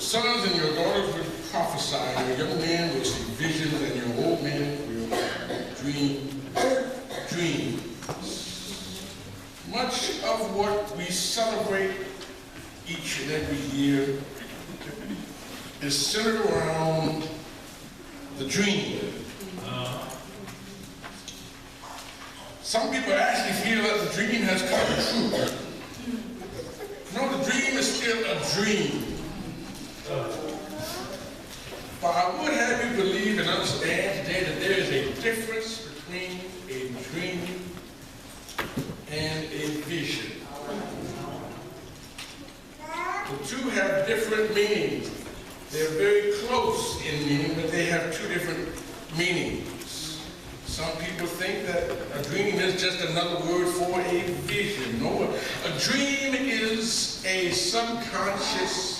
sons and your daughters will prophesy, your young men will see visions, and your old men will dream dreams. Much of what we celebrate each and every year is centered around the dream. Some people actually feel that the dream has come true. No, the dream is still a dream. But I would have you believe and understand today that there is a difference between a dream and a vision. The two have different meanings. They're very close in meaning, but they have two different meanings. Some people think that a dream is just another word for a vision. No, a dream is a subconscious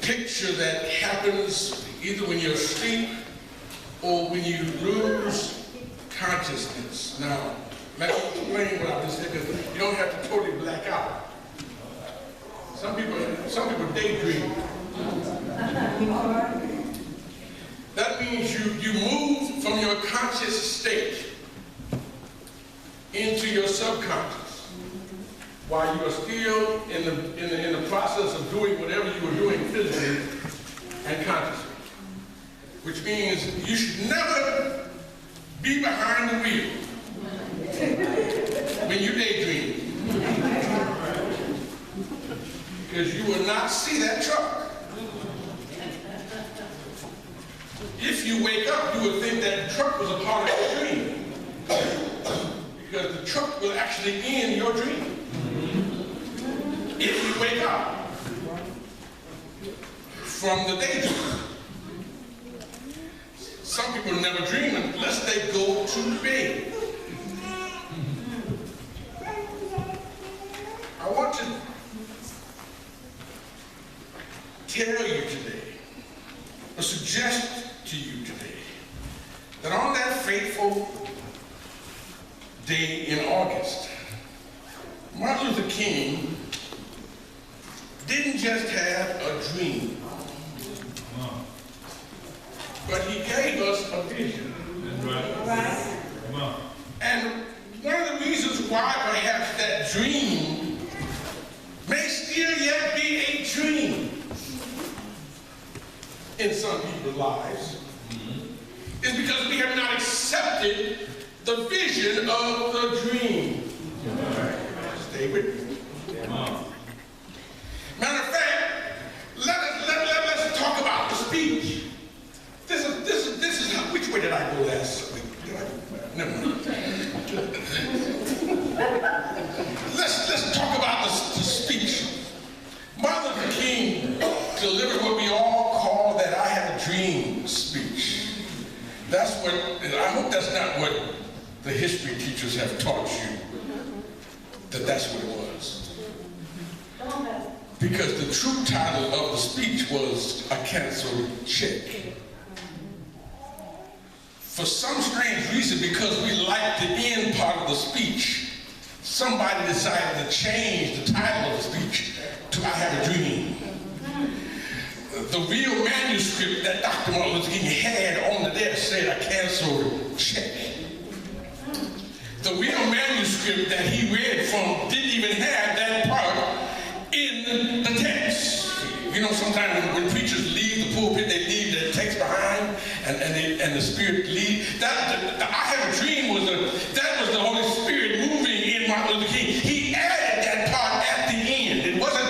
picture that happens either when you're asleep or when you lose consciousness. Now, let me explain what I just said, because you don't have to totally black out. Some people daydream. That means you move from your conscious state into your subconscious while you are still in the process of doing whatever you were doing physically and consciously. Which means you should never be behind the wheel when you daydream, because you will not see that truck. If you wake up, you would think that truck was a part of your dream, because the truck will actually end your dream if you wake up from the daydream. Some people never dream unless they go to bed. I want to tell you today, or suggest to you today, that on that fateful day in August, Martin Luther King didn't just have a dream, but he gave us a vision. Right. And one of the reasons why perhaps that dream may still yet be a dream in some people's lives is because we have not accepted the vision of the dream. Stay with me. Matter of fact, let's talk about the speech. This is how, which way did I go last week? Never mind. Let's talk about the speech. Martin Luther King delivered what we all call that I have a dream speech. That's what, I hope that's not what the history teachers have taught you, that that's what it was. Because the true title of the speech was a canceled check. For some strange reason, because we liked the end part of the speech, somebody decided to change the title of the speech to I Have a Dream. The real manuscript that Dr. Martin Luther King had on the desk said a canceled check. The real manuscript that he read from didn't even have that part in the text. You know, sometimes when preachers leave the pulpit, they leave the text behind, and the Spirit leads. I Have a Dream was that was the Holy Spirit moving in Martin Luther King. He added that part at the end. It wasn't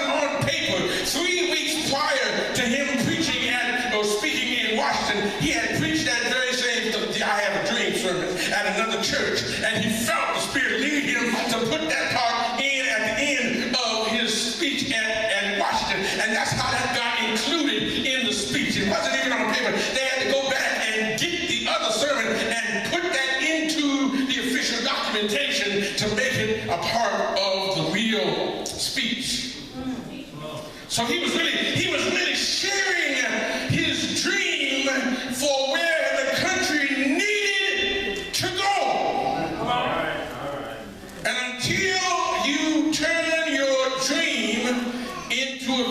on paper. 3 weeks prior to him preaching or speaking in Washington, he had preached that very same I Have a Dream sermon at another church, and he felt the Spirit lead him to put that part in at the end of his speech at Washington, and that's how that got included in the speech. It wasn't even on paper. They had to go back and get the other sermon and put that into the official documentation to make it a part of the real speech. So he was really sharing his dream for where the country needed to go. All right. And until you turn your dream into a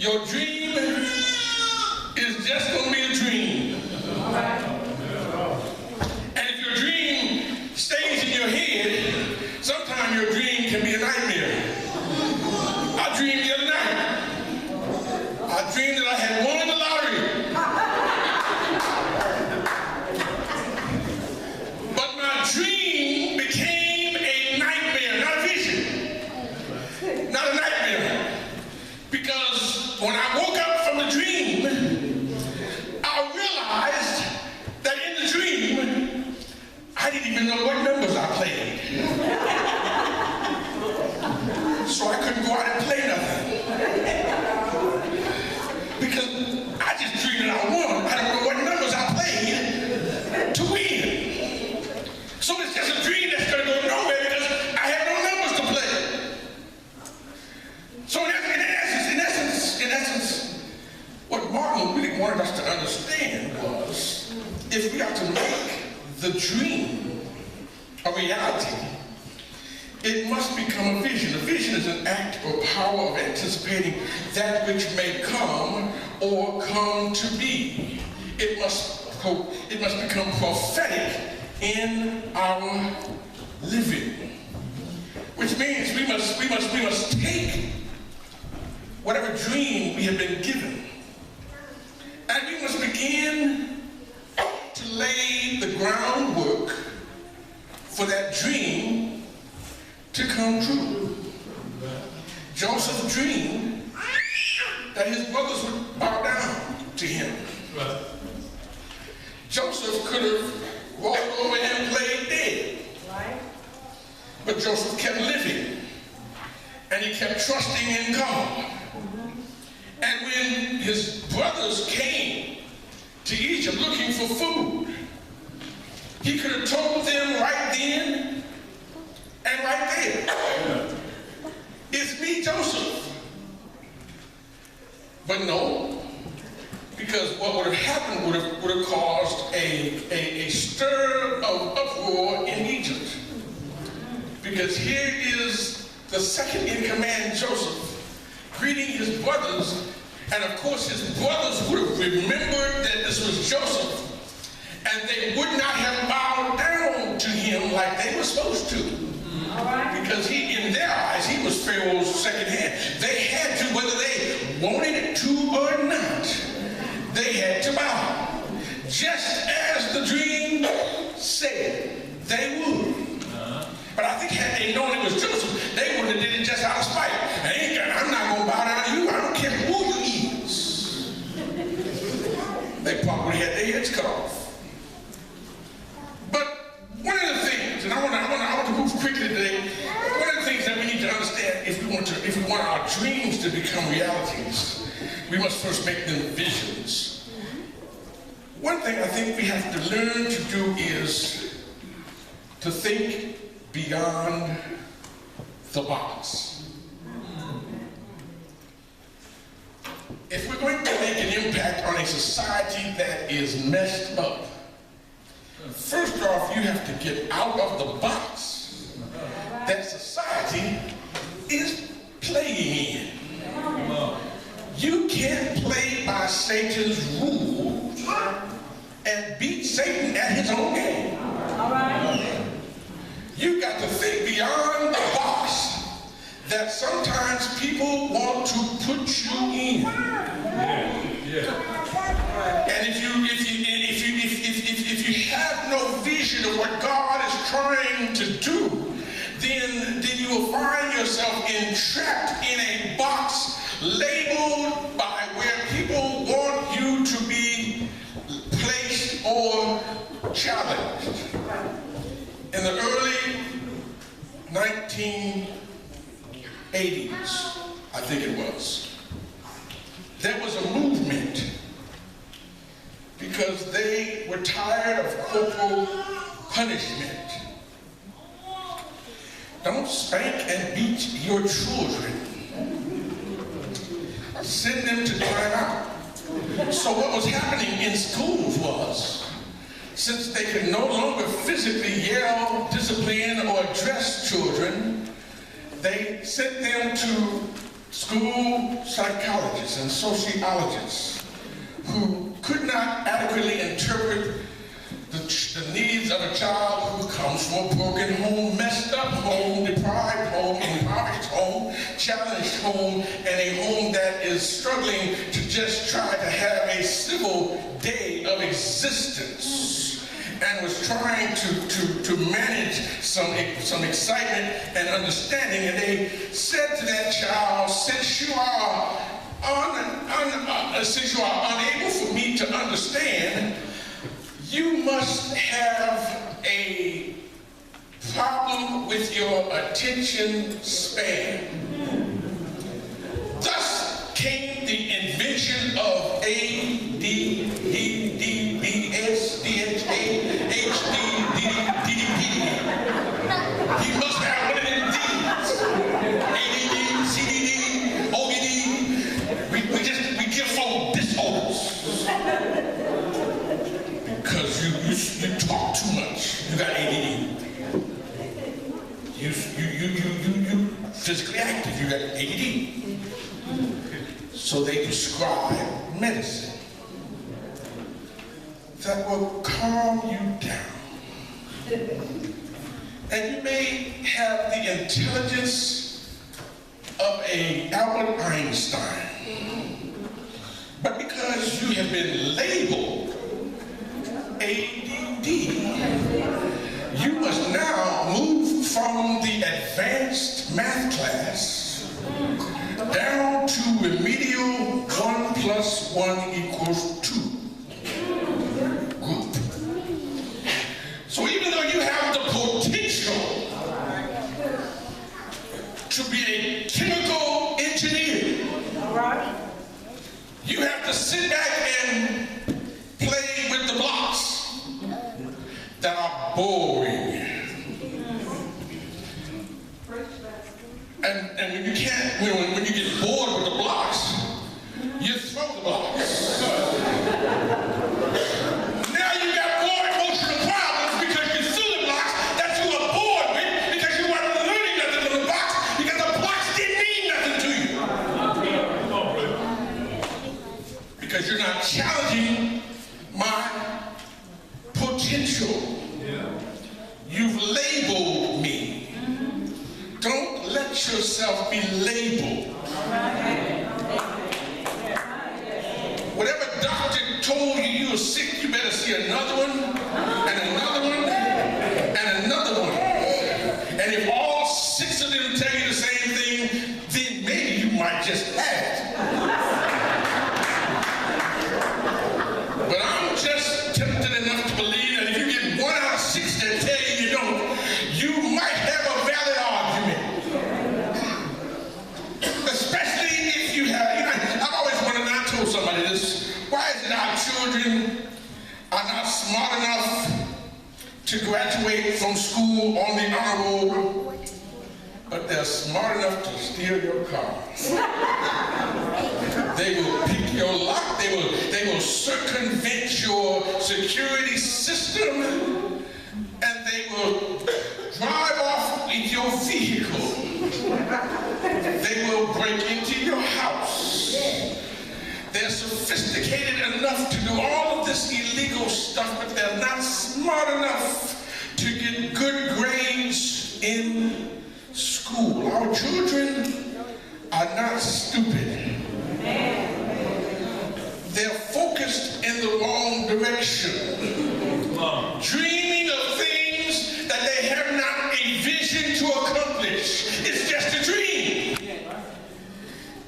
Your dream is just going to be a dream. And if your dream stays in your head, sometimes your dream can be a nightmare. I dreamed the other night. I dreamed that I had won the lottery. But my dream became a nightmare, not a vision. Not a nightmare. Because when I woke up from the dream, I realized that in the dream, I didn't even know what numbers I played. So I couldn't go out and play nothing. Because I just dreamed that I won. I don't know what numbers I played to win. So it's just a dream that's going to go nowhere because I have no numbers to play. So in essence, what Martin really wanted us to understand was, if we are to make the dream a reality, it must become a vision. A vision is an act or power of anticipating that which may come or come to be. It must become prophetic in our living, which means we must take whatever dream we have been given, and we must begin to lay the groundwork for that dream to come true. Joseph dreamed that his brothers would bow down to him. Joseph could have rolled over and played dead. But Joseph kept living, and he kept trusting in God. And when his brothers came to Egypt looking for food, he could have told them right then and right there, it's me, Joseph. But no, because what would have happened would have caused a stir of uproar in Egypt. Because here is the second in command, Joseph, greeting his brothers, and of course his brothers would have remembered that this was Joseph, and they would not have bowed down to him like they were supposed to. Because in their eyes, he was Pharaoh's second hand. They had to, whether they wanted it to or not, they had to bow. Just as the dream said they would. But I think had they known it was Joseph, they would have did it just out of spite. I'm not going to bow down to you. I don't care who you is. They probably had their heads cut off. But one of the things, and I want to move quickly today, one of the things that we need to understand if we want our dreams to become realities, we must first make them visions. One thing I think we have to learn to do is to think beyond the box. If we're going to make an impact on a society that is messed up, first off, you have to get out of the box that society is playing in. You can't play by Satan's rules and beat Satan at his own game. You got to think beyond the box that sometimes people want to put you in. And if you have no vision of what God is trying to do, then you will find yourself entrapped in a box labeled by where people want you to be placed or challenged. In the early 1980s, I think it was, there was a movement because they were tired of corporal punishment. Don't spank and beat your children. Send them to time out. So what was happening in schools was, since they could no longer physically yell, discipline, or address children, they sent them to school psychologists and sociologists who could not adequately interpret the needs of a child who comes from a broken home, messed up home, deprived home, impoverished home, challenged home, and a home that is struggling to just try to have a civil day of existence, and was trying to manage some excitement and understanding. And they said to that child, since you are unable for me to understand, you must have a problem with your attention span. Thus came the invention of ADD, DBS, DHA, HD, DDP. He must have one of them D's. ADD, CDD, ODD. We give folk disorders. Because you talk too much. You got ADD. You physically active. You got ADD. So they prescribe medicine that will calm you down. And you may have the intelligence of an Albert Einstein, but because you have been labeled ADD, you must now move from the advanced math class down to remedial 1 + 1 = 2 group. So even though you have the potential to be a chemical engineer, you have to sit back and play with the blocks that are boring. And when you can't, when you get bored with the blocks, you throw the blocks. Now you got more emotional problems because you threw the blocks that you were bored with because you weren't learning nothing from the blocks because the blocks didn't mean nothing to you. Because you're not challenging my potential. You've labeled me. Don't let yourself be labeled. Whatever doctor told you you were sick, you better see another one, and another one, and another one. And if all 6 of them tell you the same thing, then maybe you might just have it. But I'm just tempted enough to believe that if you get 1 out of 6 that tell you you don't, you might have a valid argument. Especially if you have, I've always wondered, and I told somebody this, why is it our children are not smart enough to graduate from school on the honor roll, but they're smart enough to steal your car? They will pick your lock, they will circumvent your security system, and they will drive off with your vehicle. They will break into your house. They're sophisticated enough to do all of this illegal stuff, but they're not smart enough to get good grades in school. Our children are not stupid. They're focused in the wrong direction, dreaming of things that they have not a vision to accomplish. It's just a dream.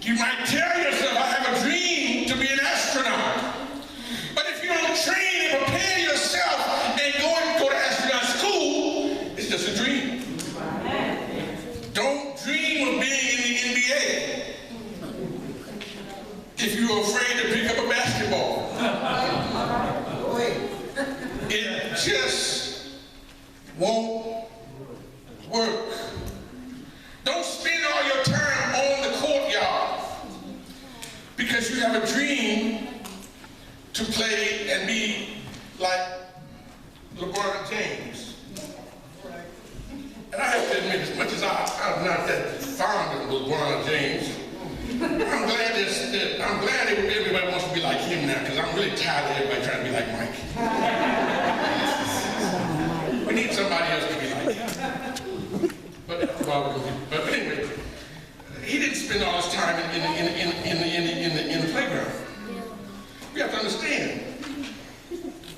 You might tell yourself, I have a dream to be an astronaut. But if you don't train and prepare yourself and go to astronaut school, it's just a dream. Don't dream of being in the NBA if you're afraid to pick up a basketball. It just won't work. Don't spend all your time on the courtyard because you have a dream to play and be like LeBron James. And I have to admit, as much as I'm not that fond of LeBron James, I'm glad everybody wants to be like him now, because I'm really tired of everybody trying to be like Mike. We need somebody else to be like him. But anyway, he didn't spend all his time in the playground. We have to understand,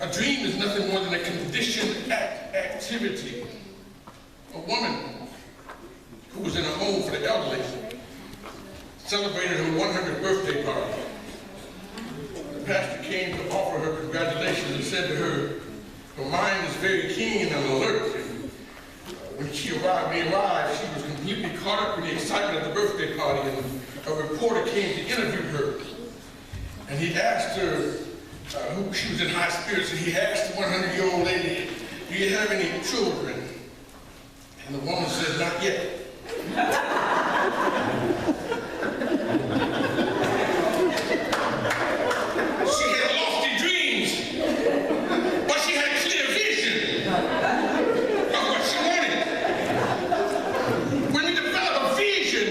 a dream is nothing more than a conditioned activity. A woman who was in a home for the elderly celebrated her 100th birthday party. The pastor came to offer her congratulations and said to her, her mind is very keen and alert. When she arrived, she was completely caught up in the excitement of the birthday party, and a reporter came to interview her. And he asked her, she was in high spirits, and he asked the 100-year-old lady, do you have any children? And the woman said, not yet. She had lofty dreams, but she had clear vision of what she wanted. When we develop a vision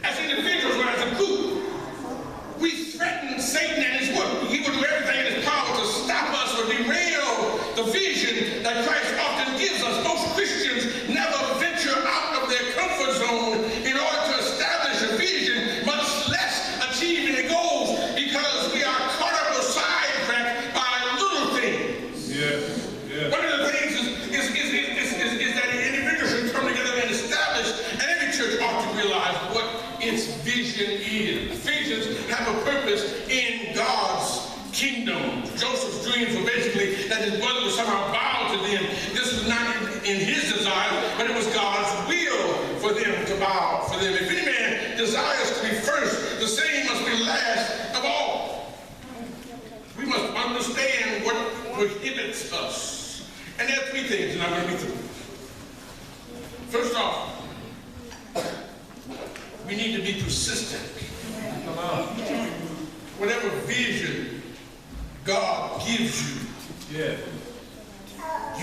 as individuals or as a group, we threaten Satan and his work. He will do everything in his power to stop us or derail the vision that Christ often gives us. Most Christians never venture out of their comfort zone in order to establish a vision, much less achieve any goals, because we are caught up or sidetracked by little things. One of the things is that individuals should come together and establish, and every church ought to realize what its vision is. Visions have a purpose in God's kingdom. Joseph's dreams were basically that his brother would somehow bow to them. This was not in his desire, but it was God's will for them to bow for them. If any man desires to be first, the same must be last of all. We must understand what prohibits us. And there are three things, and I'm going to be through. First off, we need to be persistent. Whatever vision God gives you,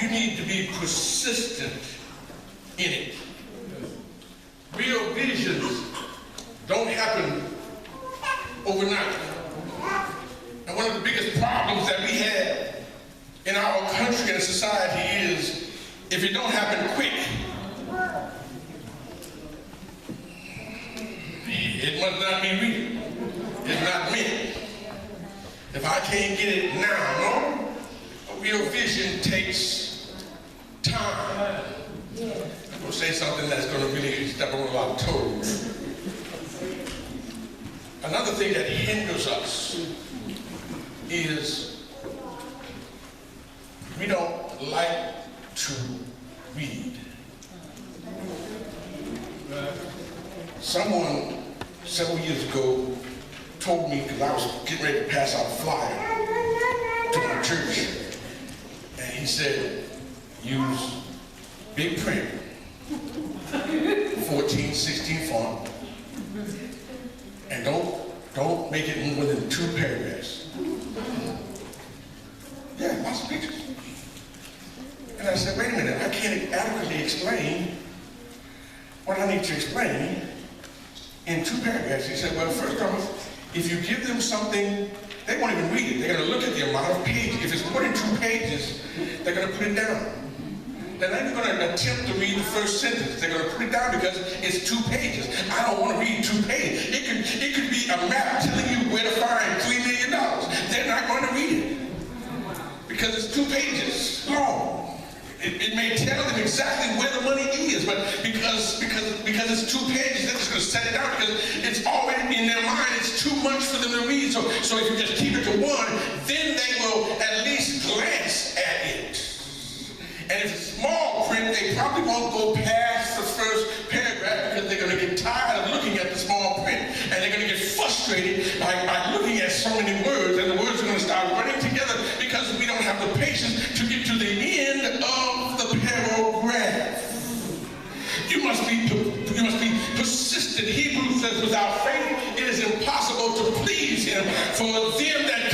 you need to be persistent in it. Real visions don't happen overnight. And one of the biggest problems that we have in our country and society is, if it don't happen quick, it must not be real. It's not meant. If I can't get it now, no. A real vision takes time. I'm going to say something that's going to really step on a lot of toes. Another thing that hinders us is we don't like to read. Someone several years ago told me, because I was getting ready to pass out a flyer to my church, and he said, use big print, 14, 16 font, and don't make it more than 2 paragraphs. Yeah, lots of pictures. And I said, wait a minute, I can't adequately explain what I need to explain in 2 paragraphs. He said, well, first off, if you give them something, they won't even read it. They're going to look at the amount of pages. If it's more than 2 pages, they're going to put it down. They're not even going to attempt to read the first sentence. They're going to put it down because it's 2 pages. I don't want to read 2 pages. It could be a map telling you where to find $3 million. They're not going to read it because it's 2 pages long. It may tell them exactly where the money is, but because it's 2 pages, they're just going to set it out because it's already in their mind. It's too much for them to read. So if you just keep it to 1, then they will at least glance at it. And if it's small print, they probably won't go past the first paragraph because they're going to get tired of looking at the small print, and they're going to get frustrated by looking at so many words, and the words are going to start running together because we don't have the patience to get to the end of the paragraph. You must be persistent. Hebrews says, without faith, it is impossible to please him. For them that